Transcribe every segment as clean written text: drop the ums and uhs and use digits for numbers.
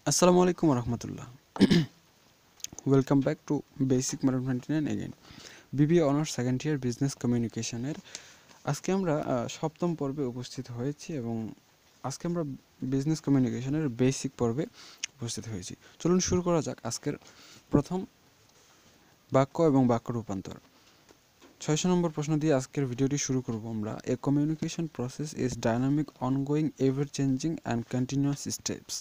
Assalamu alaikum warahmatullah. Welcome back to Basic Modern 29 again. BBA Honors Second Year Business Communication এর আজকে আমরা সপ্তম পর্বে উপস্থিত হয়েছি এবং আজকে আমরা বিজনেস কমিউনিকেশনের বেসিক পর্বে উপস্থিত হয়েছি। চলুন শুরু করা যাক আজকের প্রথম বাক্য এবং বাক্য রূপান্তর। 600 নম্বর প্রশ্ন দিয়ে আজকের ভিডিওটি শুরু করব আমরা। A communication process is dynamic, ongoing, ever changing and continuous steps.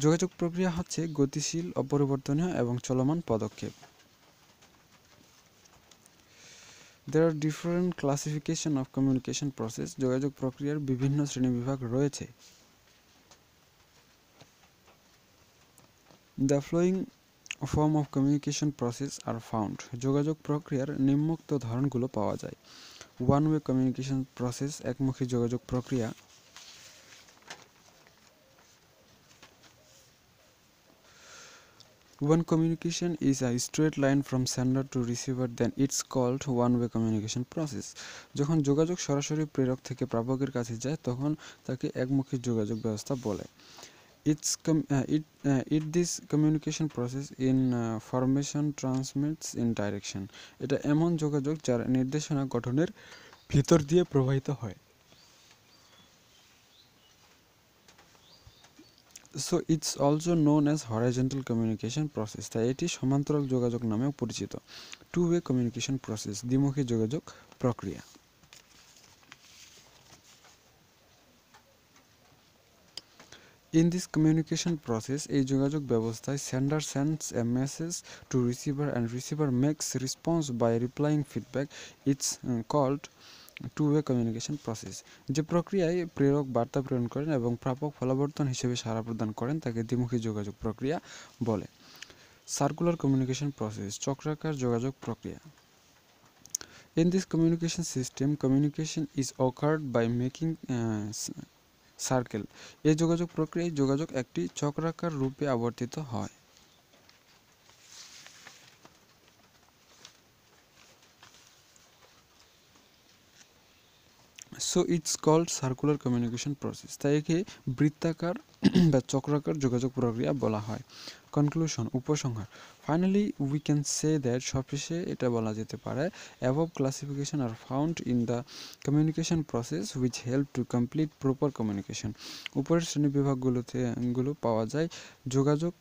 যোগাযোগ প্রক্রিয়া হচ্ছে গতিশীল, অপরিবর্তনীয় এবং চলমান পদক্ষেপ। There are different classification of communication process. যোগাযোগ প্রক্রিয়ার বিভিন্ন শ্রেণীবিভাগ রয়েছে। The following form of communication process are found. যোগাযোগ প্রক্রিয়ার নিম্নোক্ত ধরনগুলো পাওয়া যায়। One way communication process, একমুখী যোগাযোগ প্রক্রিয়া। When communication is a straight line from sender to receiver, then it's called one-way communication process. যখন যোগাযোগ সরাসরি প্রেরক থেকে প্রাপকের কাছে যায় তখন তাকে একমুখী যোগাযোগ ব্যবস্থা বলে। This communication process information transmits in direction. এটা এমন যোগাযোগ যার নির্দেশনা গঠনের ভিতর দিয়ে প্রবাহিত হয়। So it's also known as horizontal communication process. তাই এটি সমান্তরাল যোগাযোগ নামেও পরিচিত। Two-way communication process, দ্বিমুখী যোগাযোগ প্রক্রিয়া। In this communication process, এই যোগাযোগ ব্যবস্থায় sender sends a message to receiver and receiver makes response by replying feedback. It's called two-way communication process. যে প্রক্রিয়ায় প্রেরক বার্তা প্রেরণ করেন এবং প্রাপক ফলাবর্তন হিসেবে সাড়া প্রদান করেন তাকে দ্বিমুখী যোগাযোগ প্রক্রিয়া বলে। সার্কুলার কমিউনিকেশন প্রসেস, চক্রাকার যোগাযোগ প্রক্রিয়া। In this communication system, communication is occurred by making circle. এই যোগাযোগ প্রক্রিয়ায় যোগাযোগ একটি চক্রাকার রূপে আবর্তিত হয়। So it's called circular communication process. তাই একে বৃত্তাকার বা চক্রাকার যোগাযোগ প্রক্রিয়া বলা হয়। কনক্লুশন, উপসংহার। Finally we can say that, সবশেষে এটা বলা যেতে পারে, above classification are found in the communication process which help to complete proper communication. উপরের শ্রেণীবিভাগগুলো পাওয়া যায় যোগাযোগ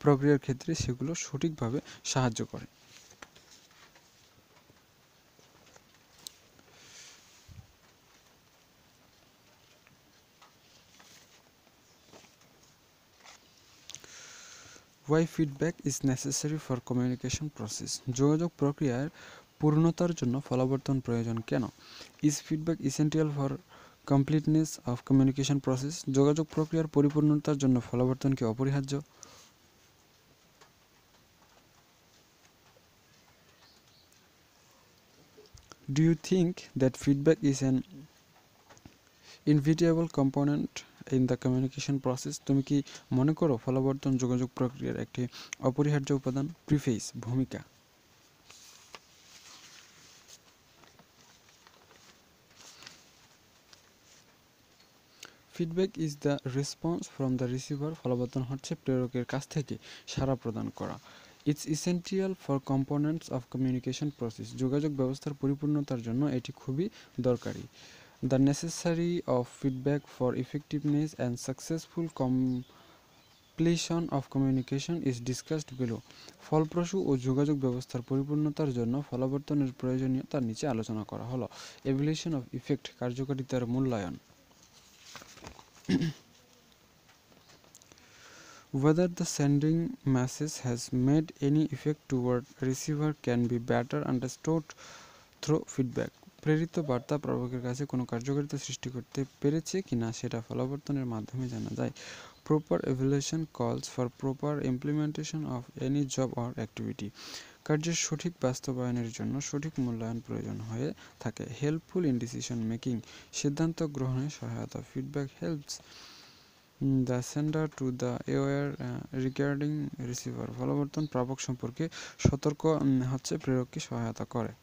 প্রক্রিয়ার ক্ষেত্রে, সেগুলো সঠিকভাবে সাহায্য করে। Why feedback is necessary for communication process? যোগাযোগ প্রক্রিয়ার পূর্ণতার জন্য ফলাবর্তন প্রয়োজন কেন? Is feedback essential for completeness of communication process? যোগাযোগ প্রক্রিয়ার পরিপূর্ণতার জন্য ফলাবর্তন কি অপরিহার্য? Do you think that feedback is an inevitable component in the communication process? তুমি কি মনে করো ফলাবর্তন যোগাযোগ প্রক্রিয়ার একটি অপরিহার্য উপাদান? প্রিফেস, ভূমিকা। Feedback is the response from the receiver. ফলাবর্তন হচ্ছে প্রেরকের কাছ থেকে সাড়া প্রদান করা। It's essential for components of communication process. যোগাযোগ ব্যবস্থার পরিপূর্ণতার জন্য এটি খুবই দরকারি। The necessary of feedback for effectiveness and successful completion of communication is discussed below. ফলপ্রসূ ও যোগাযোগ ব্যবস্থার পরিপূর্ণতার জন্য ফলাবর্তনের প্রয়োজনীয়তার নিচে আলোচনা করা হলো। এভ্যালুয়েশন অফ ইফেক্ট, কার্যকারিতার মূল্যায়ন। Whether the sending message has made any effect toward receiver can be better understood through feedback. প্রেরিত বার্তা প্রাপকের কাছে কোনো কার্যকারিতা সৃষ্টি করতে পেরেছে কিনা সেটা ফলাবর্তনের মাধ্যমে জানা যায়। প্রপার এভ্যালুয়েশন কলস for proper implementation of any job or activity. কার্যের সঠিক বাস্তবায়নের জন্য সঠিক মূল্যায়ন প্রয়োজন হয়ে থাকে। হেল্পফুল ইন ডিসিশন মেকিং, সিদ্ধান্ত গ্রহণে সহায়তা। Feedback helps the sender to the aware regarding receiver. ফলাবর্তন প্রাপক সম্পর্কে সতর্ক হচ্ছে প্রেরককে সহায়তা করে।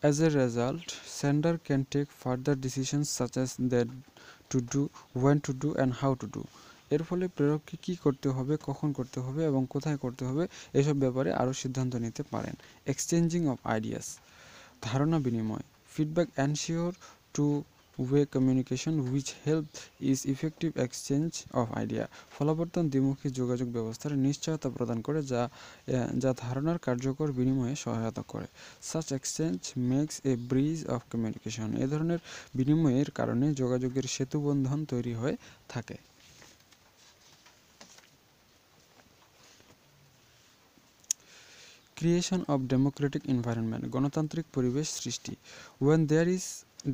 As a result, sender can take further decisions such as that to do, when to do and how to do. এর ফলে প্রেরককে কী করতে হবে, কখন করতে হবে এবং কোথায় করতে হবে এসব ব্যাপারে আরও সিদ্ধান্ত নিতে পারেন। এক্সচেঞ্জিং অফ আইডিয়াস, ধারণা বিনিময়। Feedback ensure two way communication which help is effective exchange of idea. ফলাবর্তন দ্বিমুখী যোগাযোগ ব্যবস্থার নিশ্চয়তা প্রদান করে যা ধারণার কার্যকর বিনিময়ে সহায়তা করে। Such exchange makes a bridge of communication. এ ধরনের বিনিময়ের কারণে যোগাযোগের সেতুবন্ধন তৈরি হয়ে থাকে। ক্রিয়েশন অফ ডেমোক্রেটিক এনভায়রনমেন্ট, গণতান্ত্রিক পরিবেশ সৃষ্টি। When there is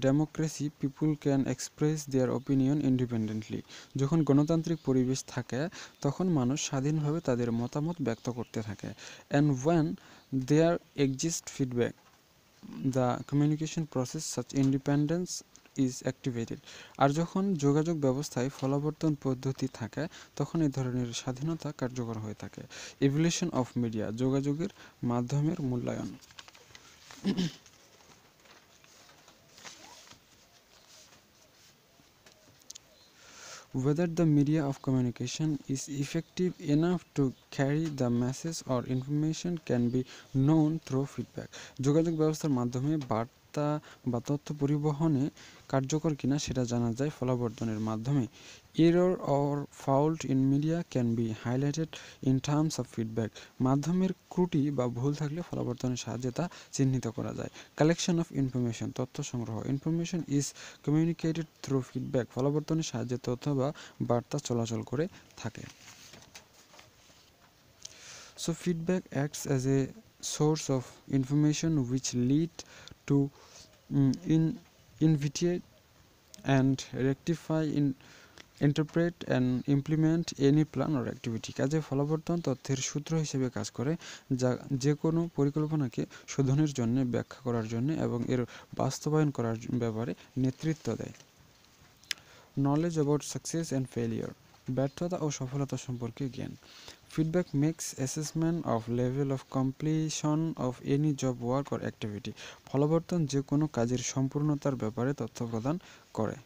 democracy people can express their opinion independently. যখন গণতান্ত্রিক পরিবেশ থাকে তখন মানুষ স্বাধীনভাবে তাদের মতামত ব্যক্ত করতে থাকে। And when there exist feedback the communication process such independence is activated. আর যখন যোগাযোগ ব্যবস্থায় ফলাবর্তন পদ্ধতি থাকে তখন এই ধরনের স্বাধীনতা কার্যকর হয়ে থাকে। ইভলিউশন অফ মিডিয়া, যোগাযোগের মাধ্যমের মূল্যায়ন। Whether the media of communication is effective enough to carry the message or information can be known through feedback. যোগাযোগ ব্যবস্থার মাধ্যমে বার্তা বা তথ্য পরিবহনে কার্যকর কিনা সেটা জানা যায় ফলাবর্তনের মাধ্যমে। Error or fault in media can be highlighted in terms of feedback. মাধ্যমের ত্রুটি বা ভুল থাকলে ফলাবর্তনের সাহায্যে তা চিহ্নিত করা যায়। কালেকশন অফ ইনফরমেশন, তথ্য সংগ্রহ। Information is communicated through feedback. ফলাবর্তনের সাহায্যে তথ্য বা বার্তা চলাচল করে থাকে। So feedback acts as a source of information which lead to investigate and rectify, interpret and implement any plan or activity. কাজে ফলাবর্তন তথ্যের সূত্র হিসেবে কাজ করে, যা যে কোনো পরিকল্পনাকে শোধনের জন্য, ব্যাখ্যা করার জন্য এবং এর বাস্তবায়ন করার ব্যাপারে নেতৃত্ব দেয়। Knowledge about success and failure, ব্যর্থতা ও সফলতা সম্পর্কে জ্ঞান। Feedback makes assessment of level of completion of any job work or activity. ফলাবর্তন যে কোনো কাজের সম্পূর্ণতার ব্যাপারে তথ্য প্রদান করে।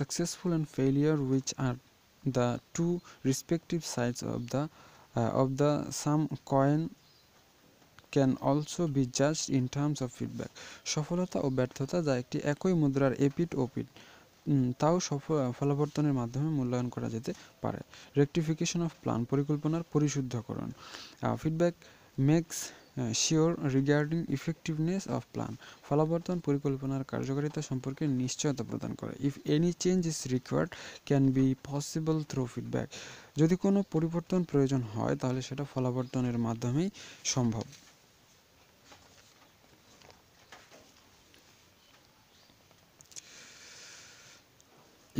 Successful and failure, which are the two respective sides of the same coin, can also be judged in terms of feedback. সফলতা ও ব্যর্থতা, যা একটি একই মুদ্রার এপিঠ ওপিঠ, তাও ফলাবর্তনের মাধ্যমে মূল্যায়ন করা যেতে পারে। রেকটিফিকেশন অফ প্ল্যান, পরিকল্পনার পরিশুদ্ধকরণ। Feedback makes sure regarding effectiveness of plan. ফলাবর্তন পরিকল্পনার কার্যকারিতা সম্পর্কে নিশ্চয়তা প্রদান করে। If any change is required can be possible through feedback. যদি কোনো পরিবর্তন প্রয়োজন হয় তাহলে সেটা ফলাবর্তনের মাধ্যমেই সম্ভব।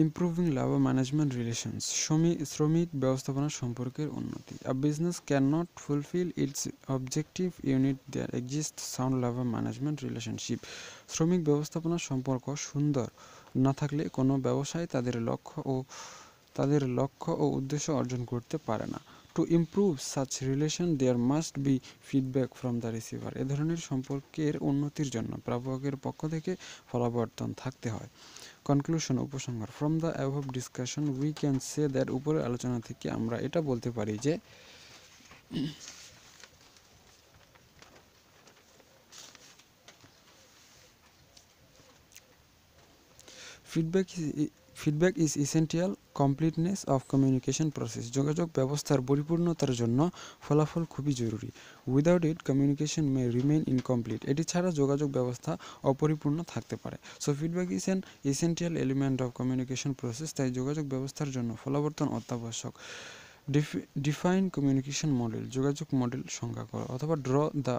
ইম্প্রুভিং লেবার ম্যানেজমেন্ট রিলেশনস, শ্রমিক ব্যবস্থাপনা সম্পর্কের উন্নতি। A business can not fulfil its objective unit there exist sound labour management relationship. শ্রমিক ব্যবস্থাপনার সম্পর্ক সুন্দর না থাকলে কোনো ব্যবসায় তাদের লক্ষ্য ও উদ্দেশ্য অর্জন করতে পারে না। To improve such relation there must be feedback from the receiver. এ ধরনের সম্পর্কের উন্নতির জন্য প্রাপকের পক্ষ থেকে ফলাবর্তন থাকতে হয়। কনক্লুশন, উপসংহার। From the above discussion we can say that, উপরের আলোচনা থেকে আমরা এটা বলতে পারি যে feedback is essential completeness of communication process. যোগাযোগ ব্যবস্থার পরিপূর্ণতার জন্য ফলাফল খুবই জরুরি। Without it communication may remain incomplete. এটি ছাড়া যোগাযোগ ব্যবস্থা অপরিপূর্ণ থাকতে পারে। So feedback is an essential element of communication process. তাই যোগাযোগ ব্যবস্থার জন্য ফলাবর্তন অত্যাবশ্যক। ডিফাইন কমিউনিকেশন মডেল, যোগাযোগ মডেল সংজ্ঞা করো, অথবা ড্র দ্য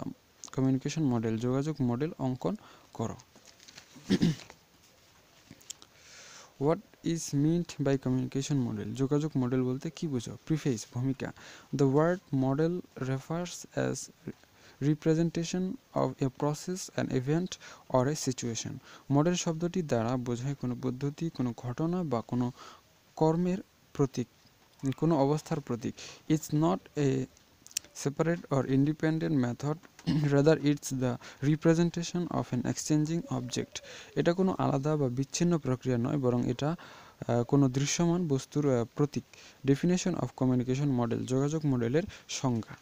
কমিউনিকেশন মডেল, যোগাযোগ মডেল অঙ্কন করো। What is meant by communication model, যোগাযোগ মডেল বলতে কী বুঝো? প্রিফেস, ভূমিকা। The word model refers as representation of a process, an event or a situation. Model শব্দটি দ্বারা বোঝায় কোনো পদ্ধতি, কোনো ঘটনা বা কোনো কর্মের প্রতীক, কোনো অবস্থার প্রতীক। It's not a separate or independent method rather it's the representation of an exchanging object. এটা কোনো আলাদা বা বিচ্ছিন্ন প্রক্রিয়া নয়, বরং এটা কোনো দৃশ্যমান বস্তুর প্রতীক। ডেফিনেশন অফ কমিউনিকেশন মডেল, যোগাযোগ মডেলের সংজ্ঞা।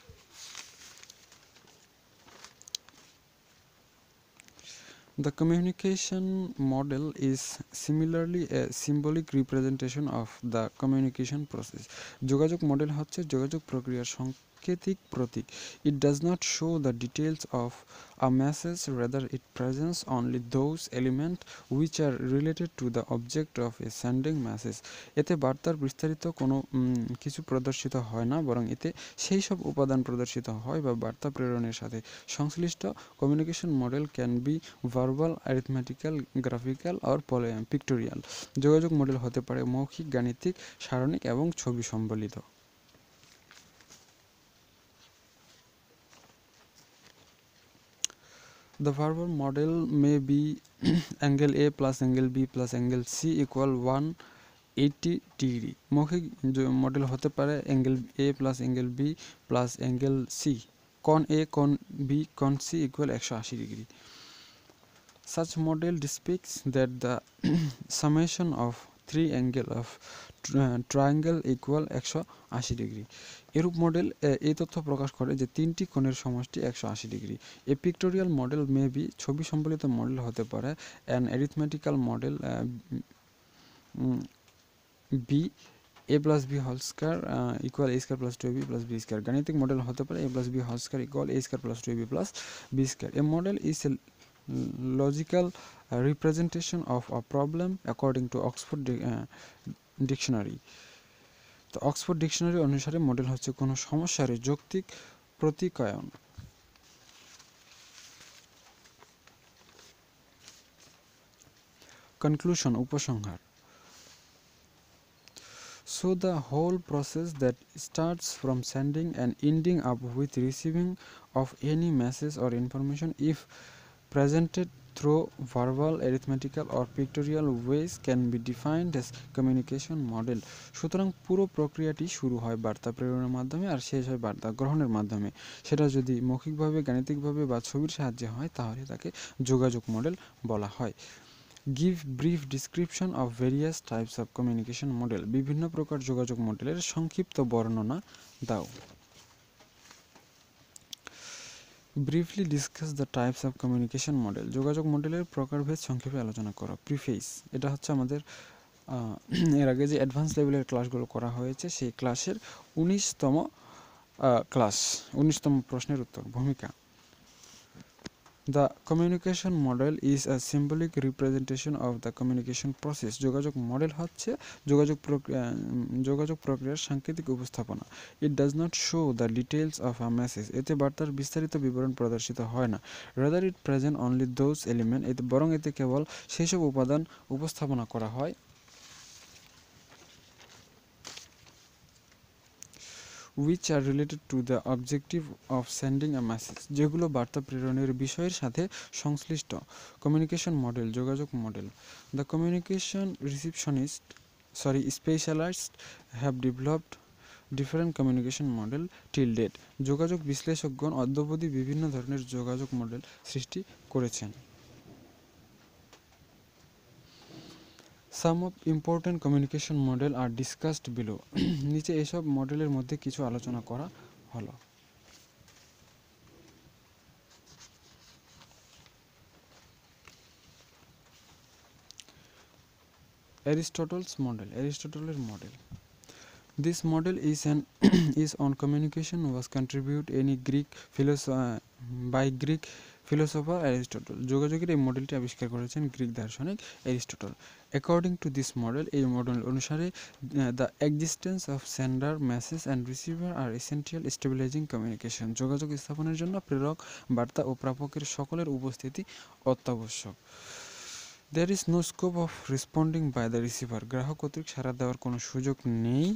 The communication model is similarly a symbolic representation of the communication process. যোগাযোগ মডেল হচ্ছে যোগাযোগ প্রক্রিয়ার সাংকেতিক প্রতীক। It does not show the details of a message, rather it presents only those elements which are related to the object of a sending message. এতে বার্তার বিস্তারিত কোনো কিছু প্রদর্শিত হয় না, বরং এতে সেই সব উপাদান প্রদর্শিত হয় বা বার্তা প্রেরণের সাথে সংশ্লিষ্ট। Communication model can be verbal, arithmetical, graphical or pictorial. যোগাযোগ মডেল হতে পারে মৌখিক, গাণিতিক, সারণিক এবং ছবি সম্বলিত। The verbal model may be angle A plus angle B plus angle C equal 180 degree. মৌখিক মডেল হতে পারে angle A plus angle B plus angle C, কোণ A, কোণ B, কোণ C equal 180 degree. Such model depicts that the summation of three angle of triangle equal 180 degree. এরূপ model এই তথ্য প্রকাশ করে যে তিনটি কোণের সমষ্টি 180 degree. A pictorial model may be, ছবি সম্বলিত মডেল হতে পারে an arithmetical model be a plus b whole square equal a square plus 2ab plus b square. গাণিতিক মডেল হতে পারে a plus b whole square equal a square plus 2ab plus b square. A model is a logical representation of a problem according to Oxford Dictionary. তো Oxford dictionary অনুসারে model হচ্ছে কোনো সমস্যার যৌক্তিক প্রতীকায়ন। Conclusion, উপসংহার। So the whole process that starts from sending and ending up with receiving of any message or information, if presented through verbal, arithmetical or pictorial ways, can be defined as communication model. সুতরাং পুরো প্রক্রিয়াটি শুরু হয় বার্তা প্রেরণের মাধ্যমে আর শেষ হয় বার্তা গ্রহণের মাধ্যমে। সেটা যদি মৌখিকভাবে, গাণিতিকভাবে বা ছবির সাহায্যে হয় তাহলে তাকে যোগাযোগ মডেল বলা হয়। Give brief description of various types of communication model. বিভিন্ন প্রকার যোগাযোগ মডেলের সংক্ষিপ্ত বর্ণনা দাও। Briefly discuss the types of communication model. যোগাযোগ মডেলের প্রকারভেদ সংক্ষেপে আলোচনা করো। প্রিফেস, এটা হচ্ছে আমাদের এর আগে যে অ্যাডভান্স লেভেলের ক্লাসগুলো করা হয়েছে সেই ক্লাসের 19তম ক্লাস, 19তম প্রশ্নের উত্তর। ভূমিকা। The communication model is a symbolic representation of the communication process. যোগাযোগ মডেল হচ্ছে যোগাযোগ প্রক্রিয়ার সাংকেতিক উপস্থাপনা। It does not show the details of a message. এতে বার্তার বিস্তারিত বিবরণ প্রদর্শিত হয় না। Rather it present only those elements. বরং এতে কেবল সেই সব উপাদান উপস্থাপনা করা হয় which are related to the objective of sending a message. যেগুলো বার্তা প্রেরণের বিষয়ের সাথে সংশ্লিষ্ট। কমিউনিকেশন মডেল, যোগাযোগ model. The communication specialists have developed different communication model till date. যোগাযোগ বিশ্লেষকগণ অদ্যাবধি বিভিন্ন ধরনের যোগাযোগ মডেল সৃষ্টি করেছেন। Some of important communication model are discussed below. নিচে এসব মডেলের মধ্যে কিছু আলোচনা করা হলো। Aristotle's model, Aristotle's model. This model is on communication was contributed by Greek philosopher Aristotle. যোগাযোগের এই মডেলটি আবিষ্কার করেছেন গ্রিক দার্শনিক Aristotle. According to this model, এই মডেল অনুসারে the existence of sender, message and receiver are essential stabilizing communication. যোগাযোগ স্থাপনের জন্য প্রেরক, বার্তা ও প্রাপকের সকলের উপস্থিতি অত্যাবশ্যক। There is no scope of responding by the receiver. গ্রাহক কর্তৃক সাড়া দেওয়ার কোনো সুযোগ নেই।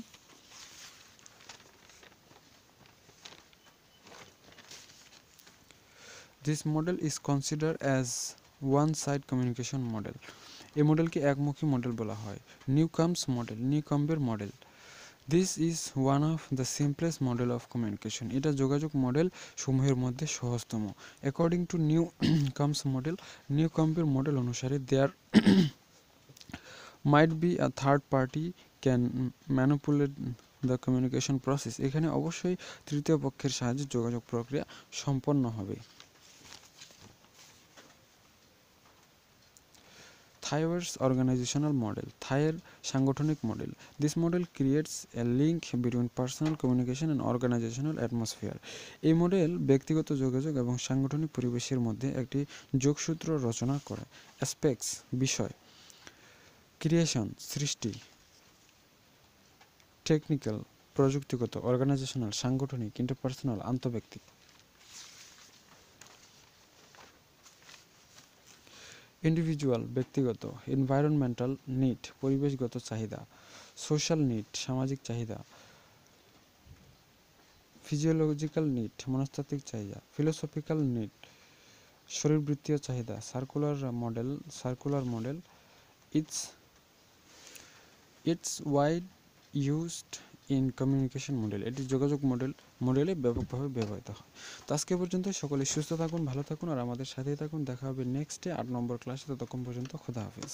This model is considered as one-side communication model. এই মডেলকে একমুখী মডেল বলা হয়। নিউকম্বস মডেল, নিউকম্বের model. This is one of the simplest model of communication. এটা যোগাযোগ মডেল সমূহের মধ্যে সহজতম। According to Newcomb's model, নিউ কাম্পের মডেল অনুসারে there might be a third party can manipulate the communication process. এখানে অবশ্যই তৃতীয় পক্ষের সাহায্যে যোগাযোগ প্রক্রিয়া সম্পন্ন হবে। থাইওয়ার্স অর্গানাইজেশনাল মডেল, থাইয়ের সাংগঠনিক model. This model creates a link between personal communication and organisational atmosphere. এই মডেল ব্যক্তিগত যোগাযোগ এবং সাংগঠনিক পরিবেশের মধ্যে একটি যোগসূত্র রচনা করে। অ্যাসপেক্টস, বিষয়। ক্রিয়েশন, সৃষ্টি। টেকনিক্যাল, প্রযুক্তিগত। অর্গানাইজেশনাল, সাংগঠনিক। ইন্টারপার্সোনাল, আন্তঃব্যক্তিক। ইন্ডিভিজুয়াল, ব্যক্তিগত। এনভায়রনমেন্টাল নিড, পরিবেশগত চাহিদা। সোশ্যাল নিড, সামাজিক চাহিদা। ফিজিওলজিক্যাল নিড, মনস্তাত্ত্বিক চাহিদা। ফিলোসফিক্যাল নিড, শরীরবৃত্তীয় চাহিদা। Circular model it's wide used in communication model. এটি যোগাযোগ মডেলে ব্যাপকভাবে ব্যবহৃত হয়। তো আজকে পর্যন্ত সকলে সুস্থ থাকুন, ভালো থাকুন আর আমাদের সাথেই থাকুন। দেখা হবে নেক্সটে 8 নম্বর ক্লাসে। ততক্ষণ পর্যন্ত খোদা হাফেজ।